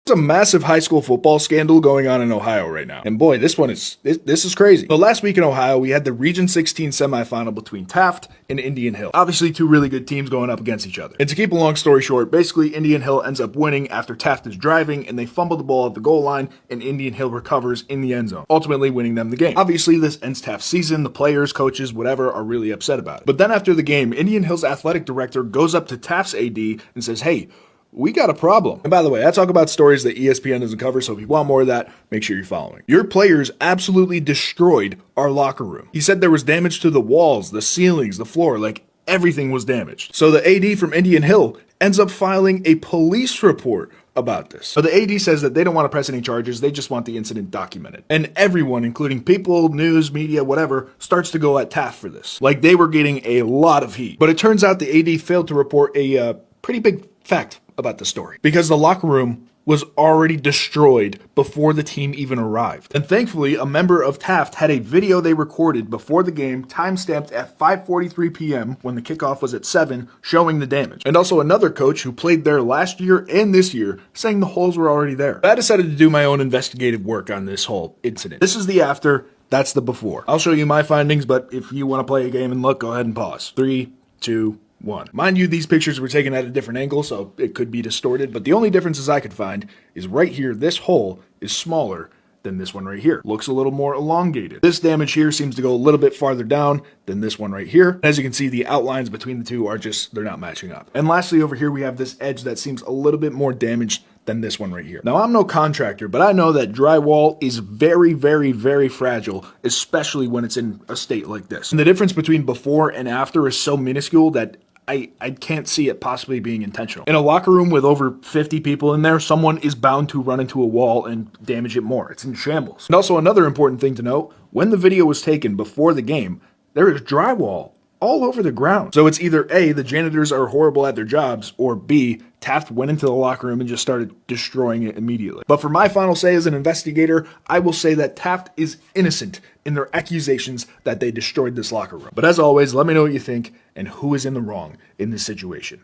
There's a massive high school football scandal going on in Ohio right now. And boy, this is crazy. So last week in Ohio, we had the Region 16 semifinal between Taft and Indian Hill. Obviously, two really good teams going up against each other. And to keep a long story short, basically Indian Hill ends up winning after Taft is driving and they fumble the ball at the goal line and Indian Hill recovers in the end zone, ultimately winning them the game. Obviously, this ends Taft's season. The players, coaches, whatever, are really upset about it. But then after the game, Indian Hill's athletic director goes up to Taft's AD and says, "Hey, we got a problem." And by the way, I talk about stories that ESPN doesn't cover, so if you want more of that, make sure you're following. "Your players absolutely destroyed our locker room." He said there was damage to the walls, the ceilings, the floor, like everything was damaged. So the AD from Indian Hill ends up filing a police report about this. So the AD says that they don't want to press any charges, they just want the incident documented. And everyone, including people, news, media, whatever, starts to go at Taft for this. Like they were getting a lot of heat. But it turns out the AD failed to report a pretty big fact about the story, because the locker room was already destroyed before the team even arrived. And thankfully, a member of Taft had a video they recorded before the game, timestamped at 5:43 p.m. when the kickoff was at 7, showing the damage. And also another coach who played there last year and this year, saying the holes were already there. I decided to do my own investigative work on this whole incident. This is the after, that's the before. I'll show you my findings, but if you want to play a game and look, go ahead and pause. 3, 2, 1. Mind you, these pictures were taken at a different angle, so it could be distorted, but the only differences I could find is right here, this hole is smaller than this one right here. Looks a little more elongated. This damage here seems to go a little bit farther down than this one right here. As you can see, the outlines between the two are just, they're not matching up. And lastly, over here, we have this edge that seems a little bit more damaged than this one right here. Now, I'm no contractor, but I know that drywall is very, very, very fragile, especially when it's in a state like this. And the difference between before and after is so minuscule that I can't see it possibly being intentional. In a locker room with over 50 people in there, someone is bound to run into a wall and damage it more. It's in shambles. And also another important thing to note, when the video was taken before the game, there is drywall all over the ground. So it's either A, the janitors are horrible at their jobs, or B, Taft went into the locker room and just started destroying it immediately. But for my final say as an investigator, I will say that Taft is innocent in their accusations that they destroyed this locker room. But as always, let me know what you think and who is in the wrong in this situation.